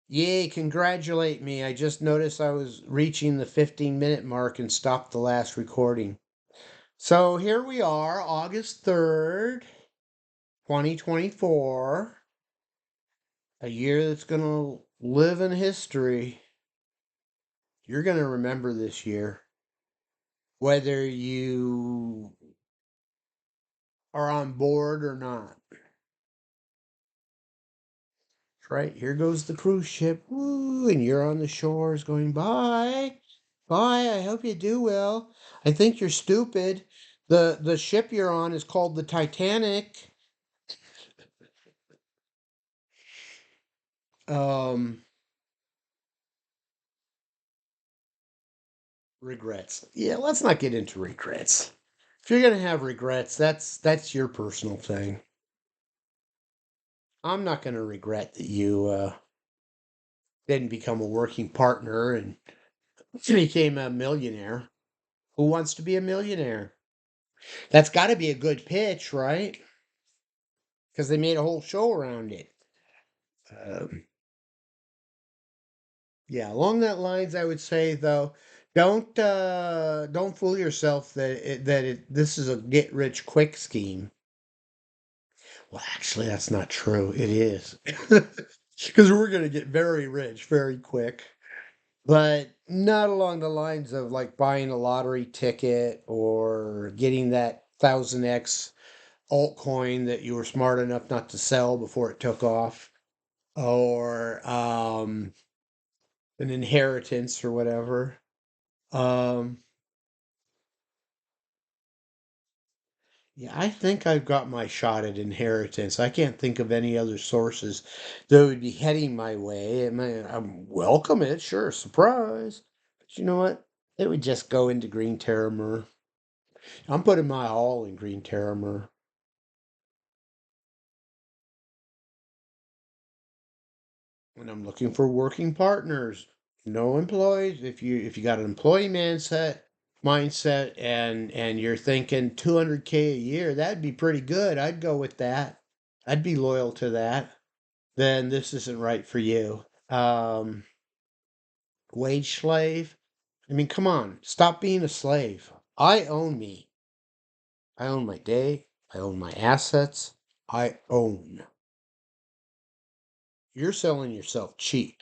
Yay, congratulate me. I just noticed I was reaching the 15-minute mark and stopped the last recording. So here we are, August 3rd, 2024. A year that's going to live in history. You're going to remember this year. Whether you are on board or not. Right, here goes the cruise ship. Woo, and you're on the shores going, bye. Bye, I hope you do well. I think you're stupid. The ship you're on is called the Titanic. Um Regrets. Yeah, let's not get into regrets. If you're gonna have regrets, that's your personal thing. I'm not gonna regret that you didn't become a working partner and became a millionaire. Who wants to be a millionaire? That's got to be a good pitch, right? Because they made a whole show around it. Um, yeah, along that lines, I would say though, don't fool yourself this is a get rich quick scheme. Well, actually, that's not true. It is because we're gonna get very rich very quick, but not along the lines of like buying a lottery ticket or getting that 1000x altcoin that you were smart enough not to sell before it took off, or an inheritance or whatever. Um, yeah, I think I've got my shot at inheritance. I can't think of any other sources that would be heading my way. I'm welcome it, sure, surprise. But you know what? It would just go into Green Terramur. I'm putting my all in Green Terramur. And I'm looking for working partners. No employees. If you got an employee mindset and you're thinking 200K a year, that'd be pretty good. I'd go with that. I'd be loyal to that. Then this isn't right for you. Wage slave. I mean, come on, stop being a slave. I own me. I own my day. I own my assets. I own. You're selling yourself cheap.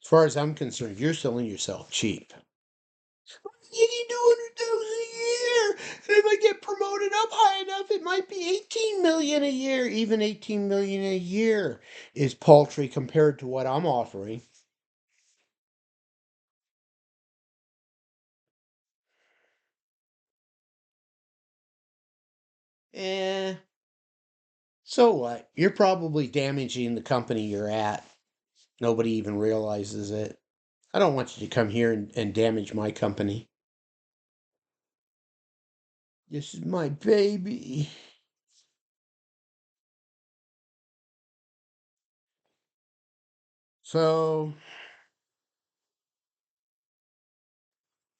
As far as I'm concerned, you're selling yourself cheap. You need 200,000 a year. And if I get promoted up high enough, it might be 18 million a year. Even 18 million a year is paltry compared to what I'm offering. Eh, so what? You're probably damaging the company you're at. Nobody even realizes it. I don't want you to come here and damage my company. This is my baby. So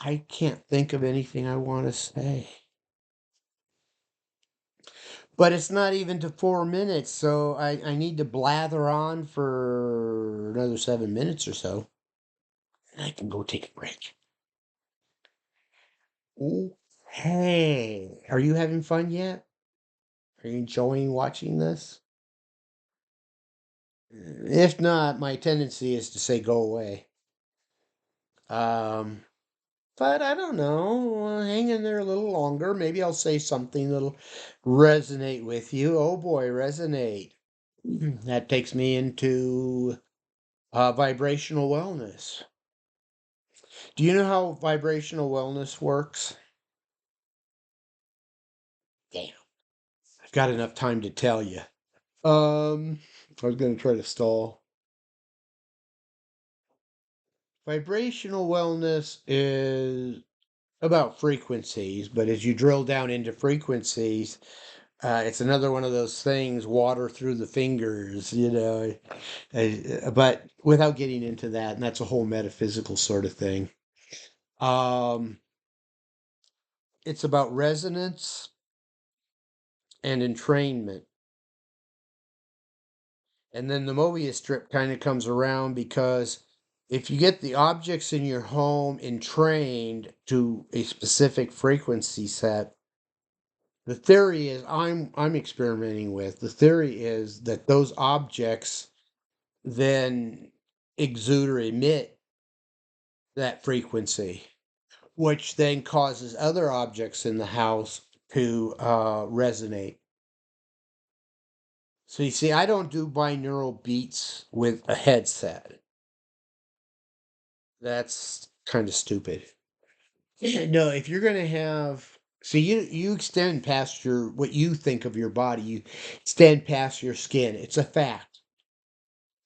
I can't think of anything I want to say. But it's not even to 4 minutes, so I need to blather on for another 7 minutes or so. And I can go take a break. Hey, are you having fun yet? Are you enjoying watching this? If not, my tendency is to say go away. Um, but I don't know. Hang in there a little longer. Maybe I'll say something that'll resonate with you. Oh boy, resonate. That takes me into vibrational wellness. Do you know how vibrational wellness works? Damn, I've got enough time to tell you. I was going to try to stall. Vibrational wellness is about frequencies, but as you drill down into frequencies, it's another one of those things, water through the fingers, but without getting into that, and that's a whole metaphysical sort of thing. Um, it's about resonance and entrainment. And then the Mobius strip kind of comes around because if you get the objects in your home entrained to a specific frequency set, the theory is I'm experimenting with. The theory is that those objects then exude or emit that frequency, which then causes other objects in the house to resonate. So you see, I don't do binaural beats with a headset. That's kind of stupid. No, if you're gonna have, so you extend past your what you think of your body, you extend past your skin. It's a fact.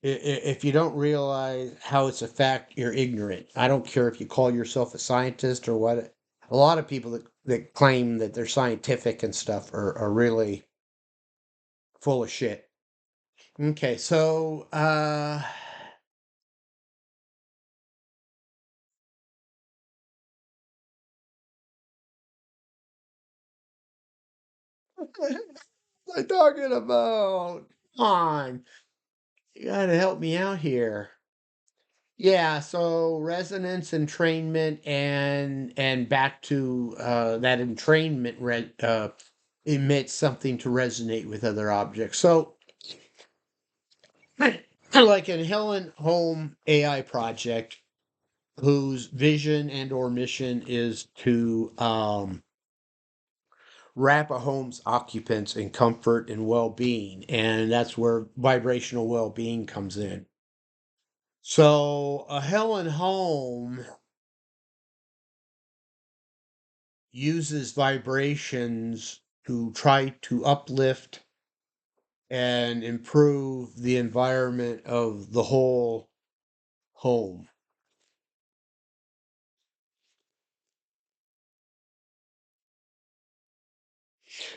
If you don't realize how it's a fact, you're ignorant. I don't care if you call yourself a scientist or what. A lot of people that claim that they're scientific and stuff are really full of shit. Okay, so what am I talking about? Come on, you gotta help me out here. Yeah, so resonance entrainment and back to that entrainment emits something to resonate with other objects. So like in Helen Home AI project, whose vision and or mission is to wrap a home's occupants in comfort and well-being, and that's where vibrational well-being comes in. So a Helen Home uses vibrations to try to uplift and improve the environment of the whole home.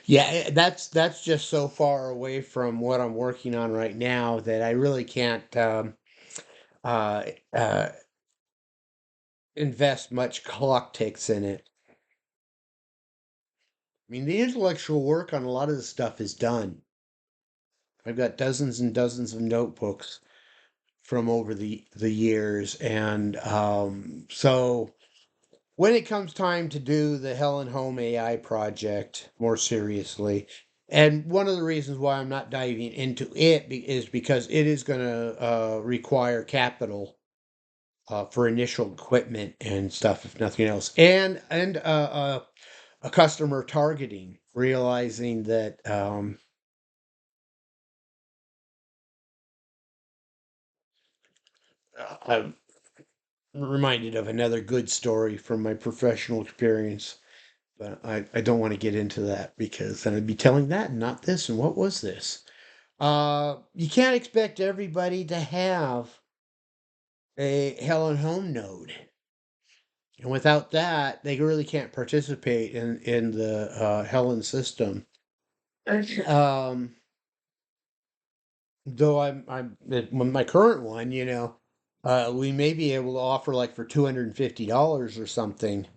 Yeah, that's just so far away from what I'm working on right now that I really can't uh, uh, invest much clock ticks in it. I mean, the intellectual work on a lot of this stuff is done. I've got dozens and dozens of notebooks from over the years, and so when it comes time to do the Helen Home AI project more seriously, and one of the reasons why I'm not diving into it is because it is going to require capital for initial equipment and stuff, if nothing else, and a customer targeting, realizing that I'm reminded of another good story from my professional experience. But I don't want to get into that because then I'd be telling that and not this. And what was this? You can't expect everybody to have a Helen Home node. And without that, they really can't participate in the Helen system. Um, though I'm with my current one, we may be able to offer like for $250 or something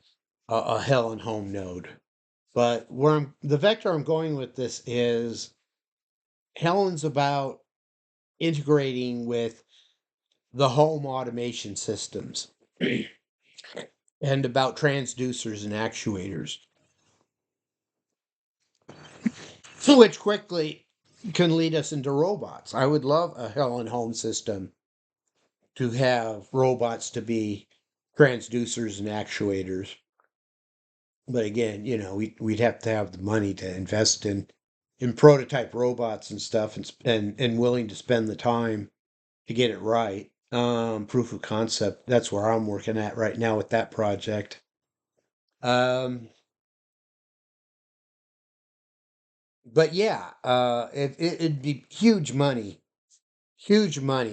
a Helen Home node. But the vector I'm going with this is Helen's about integrating with the home automation systems and about transducers and actuators. So which quickly can lead us into robots. I would love a Helen Home system to have robots to be transducers and actuators. But again, we'd have to have the money to invest in prototype robots and stuff and willing to spend the time to get it right. Proof of concept. That's where I'm working at right now with that project. Um, but yeah, it'd be huge money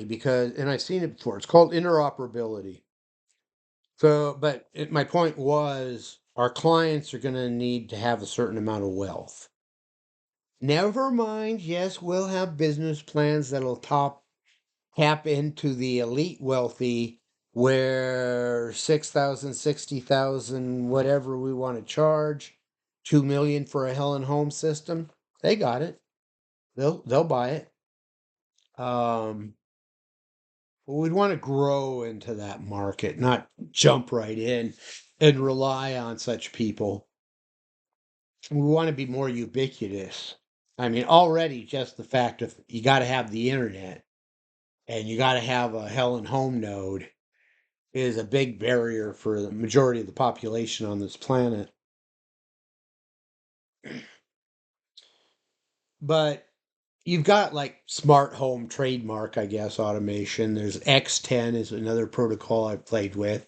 because, and I've seen it before. It's called interoperability. So, but my point was, our clients are going to need to have a certain amount of wealth. Never mind. Yes, we'll have business plans that'll tap into the elite wealthy where 6,000, 60,000, whatever we want to charge, 2 million for a Helen Home system. They got it. They'll buy it. Um, we'd want to grow into that market, not jump right in and rely on such people. We want to be more ubiquitous. I mean, already just the fact of you got to have the internet and you got to have a Helen Home node is a big barrier for the majority of the population on this planet. But you've got like smart home trademark, I guess, automation. There's X10 is another protocol I've played with.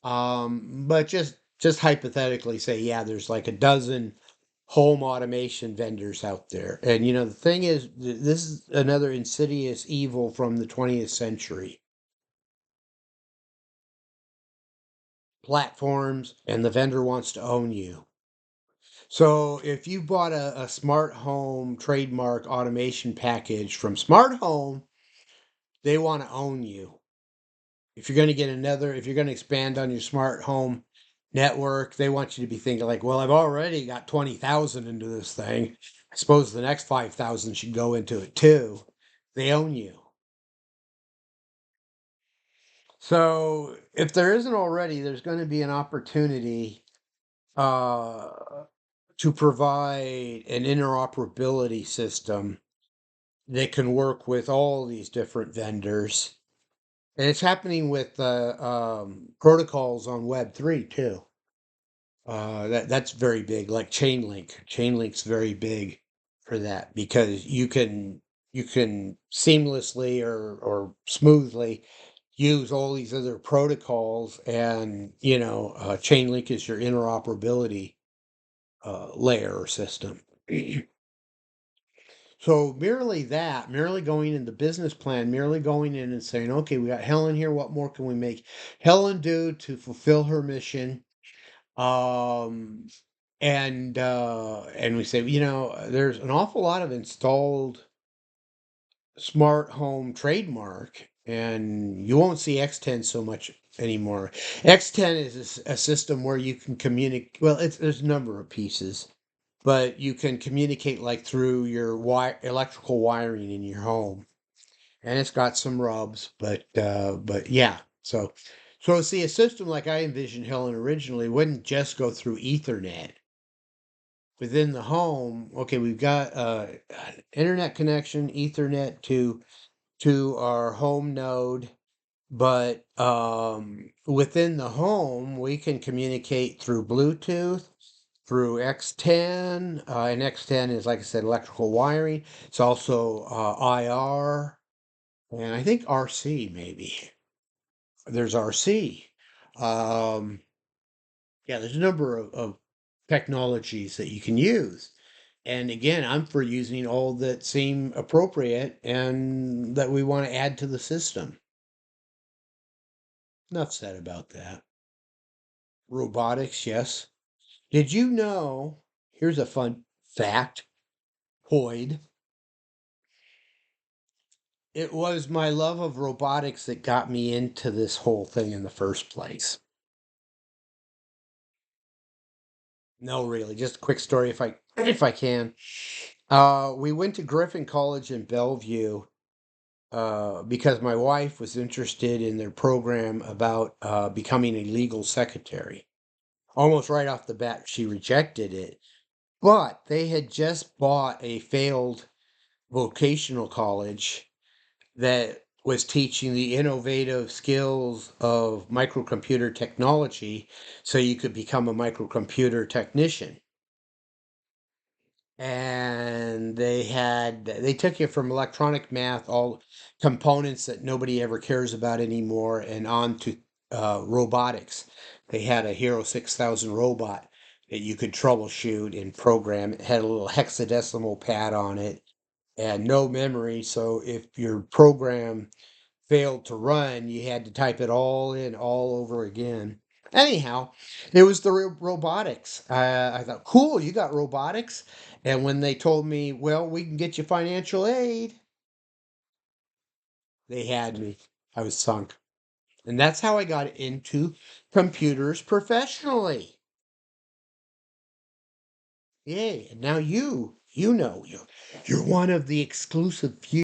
But just hypothetically say, yeah, there's like a dozen home automation vendors out there. And the thing is, this is another insidious evil from the 20th century. Platforms, and the vendor wants to own you. So if you bought a smart home trademark automation package from Smart Home, they want to own you. If you're going to expand on your smart home network, they want you to be thinking like, well, I've already got 20,000 into this thing. I suppose the next 5,000 should go into it too. They own you. So if there isn't already, there's going to be an opportunity uh, to provide an interoperability system that can work with all these different vendors. And it's happening with protocols on Web3 too. That's very big, like Chainlink. Chainlink's very big for that because you can seamlessly or smoothly use all these other protocols, and Chainlink is your interoperability layer or system. So merely going in the business plan, merely going in and saying, okay, we got Helen here. What more can we make Helen do to fulfill her mission? Um, and we say, there's an awful lot of installed smart home trademark, and you won't see X10 so much anymore. X10 is a system where you can communicate. Well, there's a number of pieces, but you can communicate like through your electrical wiring in your home, and it's got some rubs, but yeah. So see, a system like I envisioned Helen originally wouldn't just go through Ethernet within the home. Okay, we've got an internet connection, Ethernet to our home node, but within the home we can communicate through Bluetooth, through X10, and X10 is, like I said, electrical wiring. It's also IR, and I think RC maybe. There's RC. Um, yeah, there's a number of technologies that you can use. And again, I'm for using all that seem appropriate and that we want to add to the system. Enough said about that. Robotics, yes. Did you know? Here's a fun fact, Hoyd. It was my love of robotics that got me into this whole thing in the first place. No, really, just a quick story if I can. We went to Griffin College in Bellevue because my wife was interested in their program about becoming a legal secretary. Almost right off the bat, she rejected it. But they had just bought a failed vocational college that was teaching the innovative skills of microcomputer technology so you could become a microcomputer technician. And they took you from electronic math, all components that nobody ever cares about anymore, and on to robotics. They had a Hero 6000 robot that you could troubleshoot and program. It had a little hexadecimal pad on it and no memory, so if your program failed to run, you had to type it all in all over again. Anyhow, it was the robotics. I thought, cool, you got robotics. And when they told me, well, we can get you financial aid, they had me. I was sunk. And that's how I got into computers professionally. Yay. And now you're one of the exclusive few.